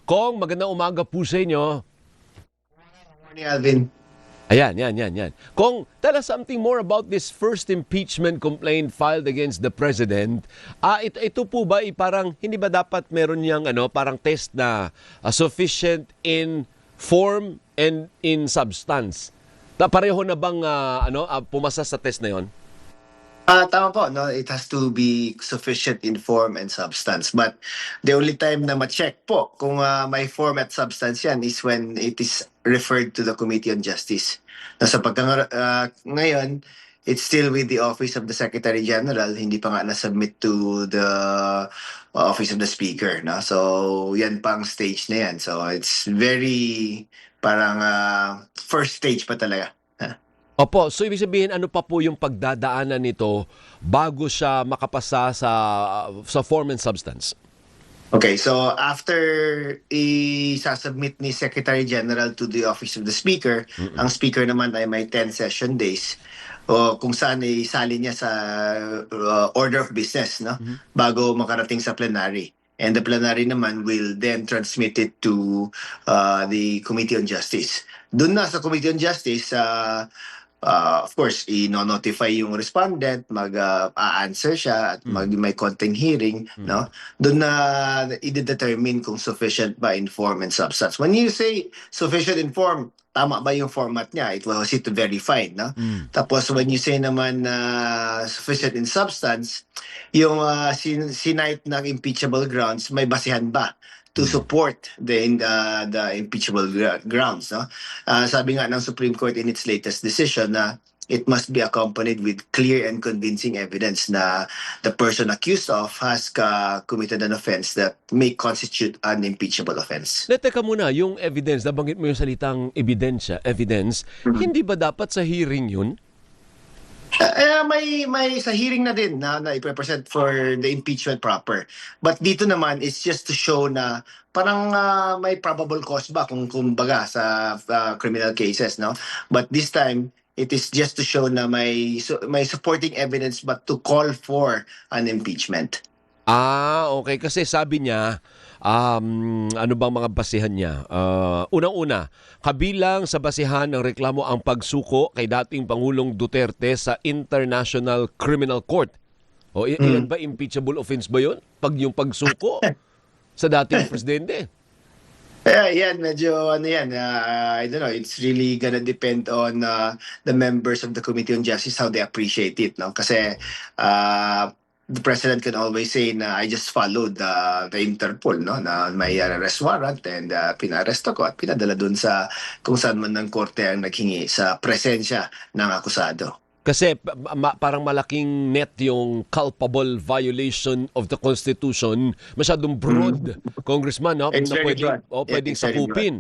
Kong, magandang umaga po sa inyo. Morning, Alvin. Ayan, yan. Kong, tell us something more about this first impeachment complaint filed against the president. Ito po ba parang hindi ba dapat meron niyang parang test na sufficient in form and in substance? Pareho na bang pumasa sa test na 'yon? Tama po, no? It has to be sufficient in form and substance. But the only time na ma-check po kung may form at substance yan is when it is referred to the Committee on Justice. Ngayon, it's still with the Office of the Secretary General. Hindi pa nga na-submit to the Office of the Speaker. No? So, yan pang stage na yan. So, it's very parang first stage pa talaga. Opo, so ibig sabihin ano pa po yung pagdadaanan nito bago siya makapasa sa form and substance? Okay, so after i-submit ni Secretary General to the Office of the Speaker, ang Speaker naman ay may 10 session days o kung saan isali niya sa order of business, no? Bago makarating sa plenary. And the plenary naman will then transmit it to the Committee on Justice. Doon na sa Committee on Justice, of course, i-notify yung respondent, mag-a-answer siya at may konting hearing, no? Doon na i-determine kung sufficient ba in form and substance. When you say sufficient in form, tama ba yung format niya? It was it verified, no? Tapos when you say naman sufficient in substance, yung sinight ng impeachable grounds, may basihan ba to support the impeachable grounds, no? Sabi nga ng Supreme Court in its latest decision na it must be accompanied with clear and convincing evidence na the person accused of has committed an offense that may constitute an impeachable offense. Teka muna, yung evidence, nabanggit mo yung salitang ebidensya, evidence, hindi ba dapat sa hearing yun? May sa hearing na din na i-present for the impeachment proper. But dito naman it's just to show na parang may probable cause ba kung kumbaga sa criminal cases, no? But this time it is just to show na may supporting evidence but to call for an impeachment. Okay. Kasi sabi niya, ano bang mga basihan niya? Unang-una, kabilang sa basihan ng reklamo ang pagsuko kay dating Pangulong Duterte sa International Criminal Court. O ilan ba impeachable offense ba yun? Yung pagsuko sa dating presidente? Yan, medyo I don't know, it's really gonna depend on the members of the Committee on Justice how they appreciate it, no? Kasi the president can always say na I just followed the Interpol, no, na may arrest warrant and pinaresto ko at pinadala dun sa kung saan man ng korte ang naghingi sa presensya ng akusado. Kasi parang malaking net yung culpable violation of the Constitution. Masyadong broad, Congressman, no? It's Na very pwedeng, broad. pwedeng It's very sakupin.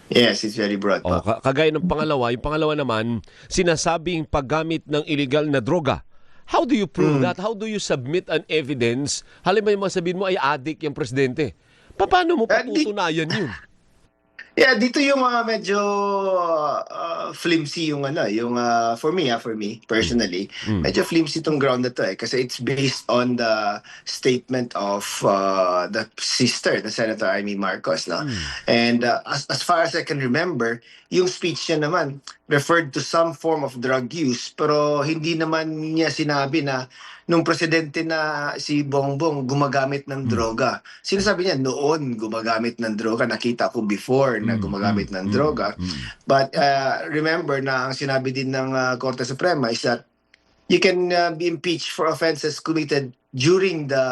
Yes, it's very broad. Kagaya ng pangalawa, yung pangalawa naman, sinasabing paggamit ng illegal na droga. How do you prove that? How do you submit an evidence? Halimbawa yung sabihin mo ay addict yung presidente. Paano mo patutunayan yun? Yeah, dito yung medyo flimsy yung for me personally, medyo flimsy tong ground na to kasi it's based on the statement of the sister, the Senator Amy Marcos, no? And as far as I can remember, yung speech niya naman referred to some form of drug use pero hindi naman niya sinabi na nung presidente na si Bongbong gumagamit ng droga. Sinasabi niya noon gumagamit ng droga, nakita ko before na gumagamit ng droga. But remember na ang sinabi din ng Korte Suprema is that you can be impeached for offenses committed during the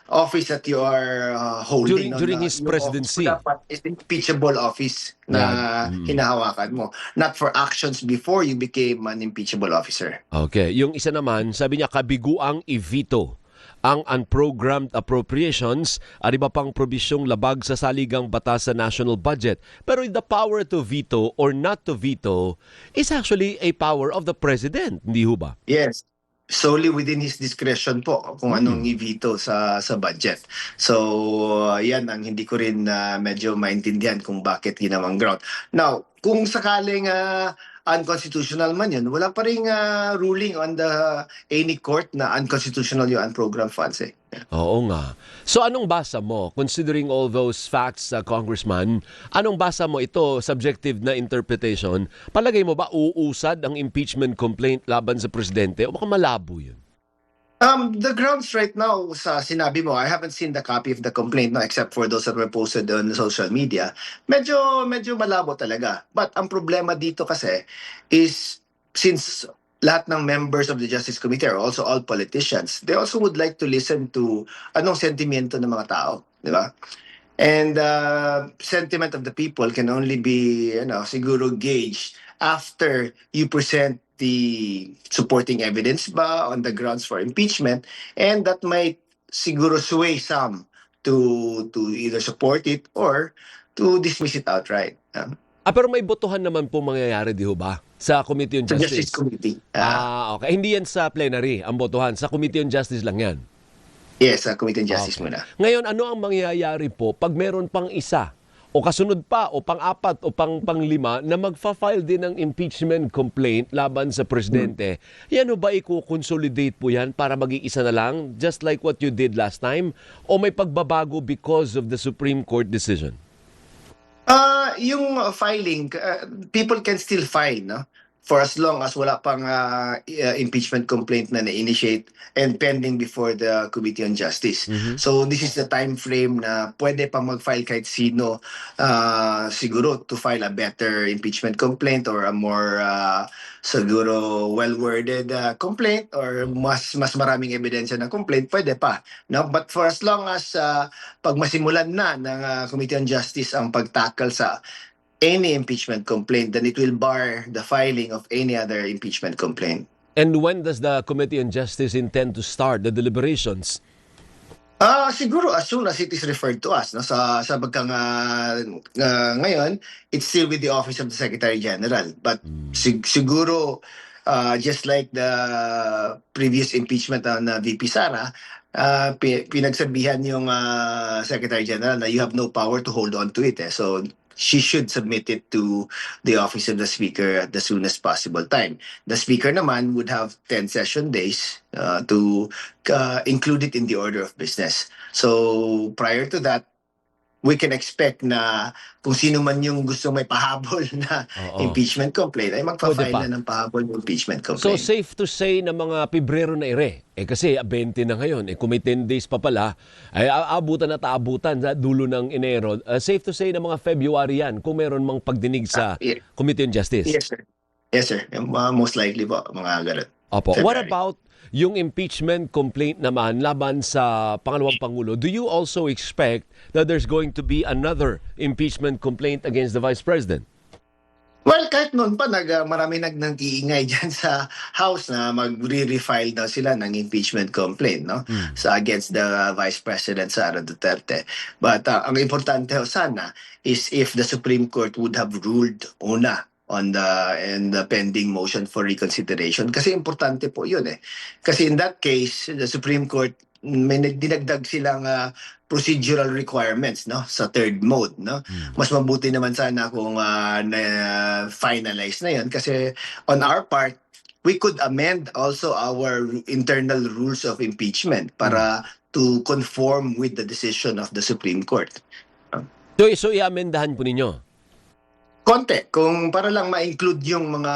office that you are holding. During his presidency. Dapat is impeachable office na hinahawakan mo. Not for actions before you became an impeachable officer. Okay. Yung isa naman, sabi niya kabiguang i-veto ang unprogrammed appropriations at iba pang probisyong labag sa saligang batas sa national budget. Pero the power to veto or not to veto is actually a power of the president, hindi ho ba? Yes. Solely within his discretion po kung anong i-veto sa budget. So, yan ang hindi ko rin medyo maintindihan kung bakit ginawang ground. Now, kung sakaling unconstitutional man yun, wala pa ring ruling on any court na unconstitutional yung unprogrammed funds eh. Oo nga. So anong basa mo? Considering all those facts, Congressman, anong basa mo ito, subjective na interpretation? Palagay mo ba uusad ang impeachment complaint laban sa presidente o baka malabo yun? The grounds right now sa sinabi mo, I haven't seen the copy of the complaint no, except for those that were posted on social media. Medyo malabo talaga. But ang problema dito kasi is since lahat ng members of the Justice Committee are also all politicians, they also would like to listen to anong sentimiento ng mga tao, di ba? And sentiment of the people can only be, siguro gauged after you present the supporting evidence ba on the grounds for impeachment, and that might siguro sway some to either support it or to dismiss it outright. Pero may botohan naman po mangyayari, di ho ba? Sa Committee on Sa Justice. Justice Committee. Okay. Hindi yan sa plenary, ang botohan. Sa Committee on Justice lang yan. Yes, sa Committee on Justice muna. Ngayon, ano ang mangyayari po pag meron pang isa o kasunod pa o pang-apat o panglima na magfa-file din ng impeachment complaint laban sa presidente? Yan o ba i-consolidate po yan para maging isa na lang, just like what you did last time? O may pagbabago because of the Supreme Court decision? Yung filing, people can still file, no? For as long as wala pang impeachment complaint na na-initiate and pending before the Committee on Justice. So this is the time frame na pwede pa mag-file kahit sino siguro to file a better impeachment complaint or a more siguro well-worded complaint or mas maraming ebidensya ng complaint, pwede pa. No? But for as long as pag masimulan na ng Committee on Justice ang pagtackle sa any impeachment complaint, then it will bar the filing of any other impeachment complaint. And when does the Committee on Justice intend to start the deliberations? Siguro as soon as it is referred to us, no, sa pagkang ngayon, it's still with the Office of the Secretary General. But siguro, just like the previous impeachment on VP Sara, pinagsabihan yung Secretary General na you have no power to hold on to it. So she should submit it to the Office of the Speaker at the soonest possible time. The Speaker naman would have 10 session days to include it in the order of business. So prior to that, we can expect na kung sino man yung gusto may pahabol na impeachment complaint ay magpa-file na ng pahabol ng impeachment So complaint. safe to say na mga Pebrero na ere. Kasi 20 na ngayon. Kung may 10 days pa pala, ay aabutan at aabutan sa dulo ng Enero. Safe to say na mga February yan kung meron mang pagdinig sa Committee on Justice. Yes, sir. Yes, sir. Most likely po, mga ganun. Opo. February. What about yung impeachment complaint naman laban sa pangalawang Pangulo? Do you also expect that there's going to be another impeachment complaint against the Vice President? Well, kahit noon pa, marami nag-iingay dyan sa House na mag-re-refile daw sila ng impeachment complaint, no? Against the Vice President Sara Duterte. But ang importante sana is if the Supreme Court would have ruled una on the pending motion for reconsideration. Kasi importante po yun eh. Kasi in that case, the Supreme Court, may dinagdag silang procedural requirements, no, sa third mode, no. Mas mabuti naman sana kung na-finalize na yun kasi on our part we could amend also our internal rules of impeachment para to conform with the decision of the Supreme Court. So i-amendahan po ninyo? Konti, kung para lang ma-include yung mga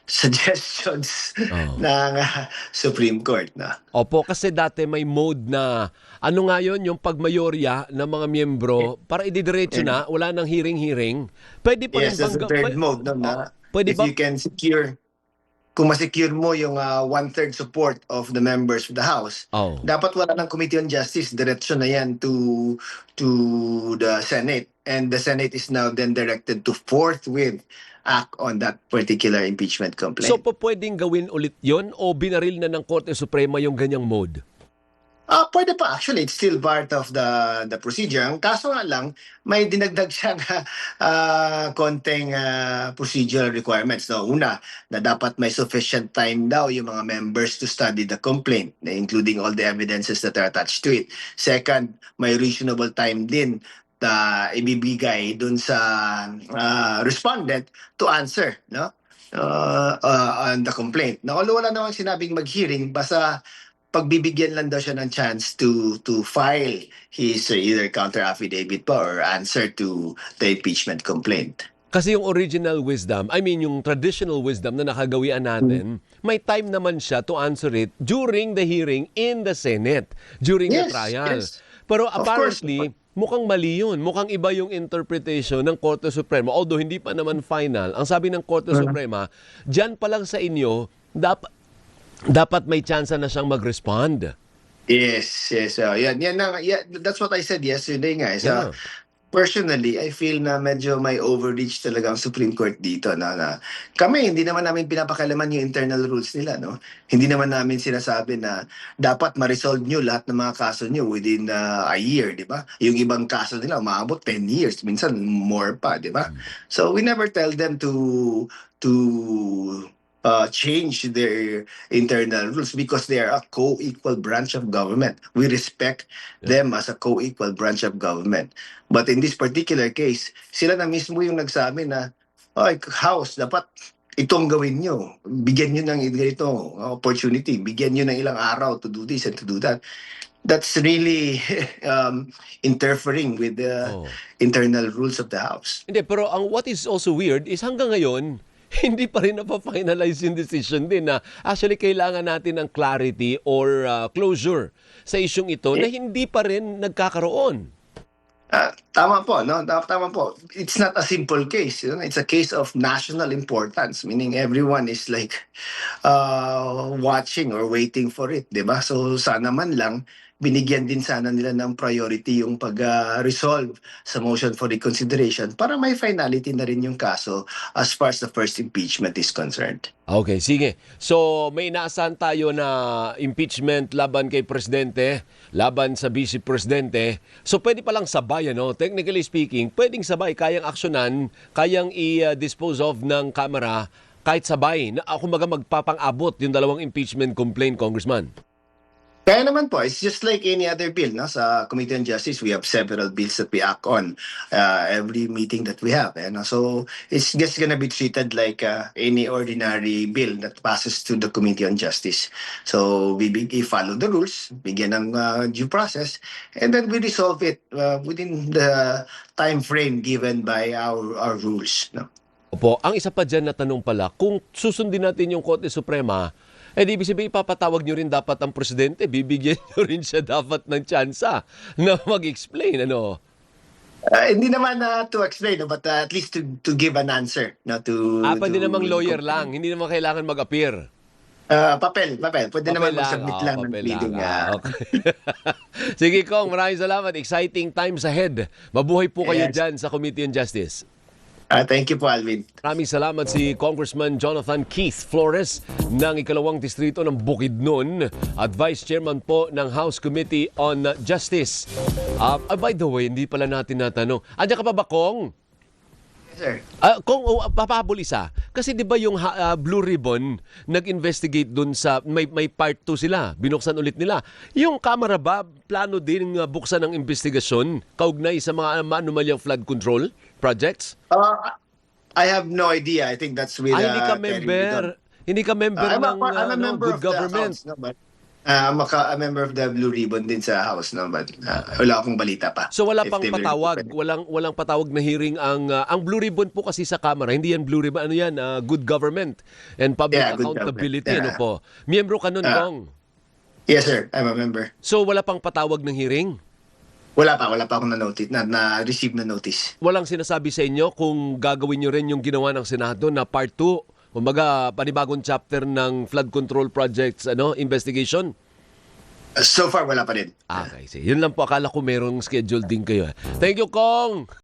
suggestions ng Supreme Court na. Opo, kasi dati may mode na ano nga yun, yung pagmayorya ng mga miyembro para ididiretso na, wala nang hearing-hearing. Pwede pa Yes, that's the third mode. No, na pwede if ba? you can secure, kung masecure mo yung one-third support of the members of the House, dapat wala ng Committee on Justice, diretso na yan to the Senate. And the Senate is now then directed to forthwith act on that particular impeachment complaint. So, pwedeng gawin ulit yon o binaril na ng Korte Suprema yung ganyang mode? Pwede pa. Actually, it's still part of the procedure. Ang kaso nga lang, may dinagdag siyang konting procedural requirements. No? Una, na dapat may sufficient time daw yung mga members to study the complaint, including all the evidences that are attached to it. Second, may reasonable time din ibibigay dun sa respondent to answer, no? On the complaint. Na wala namang sinabing mag-hearing, basta pagbibigyan lang daw siya ng chance to file his either counter affidavit pa or answer to the impeachment complaint. Kasi yung original wisdom, I mean yung traditional wisdom na nakagawian natin, may time naman siya to answer it during the hearing in the Senate, during the Yes, trial. yes. Pero Of course. apparently, mukhang mali yun. Mukhang iba yung interpretation ng Korte Suprema. Although hindi pa naman final, ang sabi ng Korte Suprema, dyan pa lang sa inyo, dapat may chance na siyang mag-respond. Yes, yes. That's what I said yesterday nga. Yeah. Personally, I feel na medyo may overreach talaga ang Supreme Court dito na kami hindi naman namin pinapakalaman yung internal rules nila, no. Hindi naman namin sinasabi na dapat ma-resolve nyo lahat ng mga kaso nyo within a year, di ba? Yung ibang kaso nila umaabot 10 years, minsan more pa, di ba? So we never tell them to change their internal rules because they are a co-equal branch of government. We respect them as a co-equal branch of government. But in this particular case, sila na mismo yung nagsabi na, House, dapat itong gawin nyo. Bigyan nyo ng ganito opportunity. Bigyan nyo ng ilang araw to do this and to do that. That's really interfering with the internal rules of the House. Hindi, pero what is also weird is hanggang ngayon, hindi pa rin napafinalize yung decision din na actually kailangan natin ng clarity or closure sa isyong ito na hindi pa rin nagkakaroon. Tama po, no? Tama po. It's not a simple case. You know? It's a case of national importance, meaning everyone is like watching or waiting for it, di ba? So sana man lang binigyan din sana nila ng priority yung pag-resolve sa motion for reconsideration para may finality na rin yung kaso as far as the first impeachment is concerned. Okay, sige. So may inaasahan tayo na impeachment laban kay Presidente, laban sa Vice Presidente. So pwede palang sabay, ano? Technically speaking, pwedeng sabay, kayang aksyonan, kayang i-dispose of ng Kamara kahit sabay. Kumbaga magpapang-abot yung dalawang impeachment complaint, Congressman. Kaya naman po, it's just like any other bill. No? Sa Committee on Justice, we have several bills that we act on every meeting that we have. So it's just gonna be treated like any ordinary bill that passes to the Committee on Justice. So we follow the rules, bigyan ng due process, and then we resolve it within the time frame given by our rules. No? Opo, ang isa pa dyan na tanong pala, kung susundin natin yung Korte Suprema, di ibig sabihin, ipapatawag nyo rin dapat ang Presidente, bibigyan nyo rin siya dapat ng tsansa na mag-explain, ano? Hindi naman to explain, but at least to give an answer. Pwede namang lawyer lang, hindi naman kailangan mag-appear. Papel. Pwede naman mag-submit lang ng pleading. Okay. Sige, Kong, maraming salamat. Exciting times ahead. Mabuhay po kayo dyan sa Committee on Justice. Thank you po, Alvin. Maraming salamat si Congressman Jonathan Keith Flores ng ikalawang distrito ng Bukidnon at Vice Chairman po ng House Committee on Justice. By the way, hindi pala natin natanong. Andiyan ka pa ba, Kong? Yes, sir. Kung papabol isa, kasi 'di ba yung Blue Ribbon nag-investigate dun sa may part 2 sila, binuksan ulit nila. Yung Kamara ba plano din buksan ng investigasyon kaugnay sa mga anomalyang flood control projects? I have no idea. I think that's with hindi ka Terry member. Bidon. Hindi ka member I'm a ng member Good of Government. the House, no, but I'm a member of the Blue Ribbon din sa House, no, but wala akong balita pa. So wala If pang they will patawag, open it. walang patawag na hearing ang Blue Ribbon po kasi sa Kamara. Hindi yan Blue Ribbon, ano yan? Good Government and Public Yeah, good Accountability, ano government. po. Miyembro ka nun, Kong. Yes, sir. I'm a member. So wala pang patawag ng hearing? Wala pa akong na-receive na notice. Walang sinasabi sa inyo kung gagawin nyo rin yung ginawa ng Senado na part 2, kumbaga panibagong chapter ng flood control projects investigation? So far, wala pa rin. Okay, yun lang po. Akala ko merong schedule din kayo. Thank you, Kong!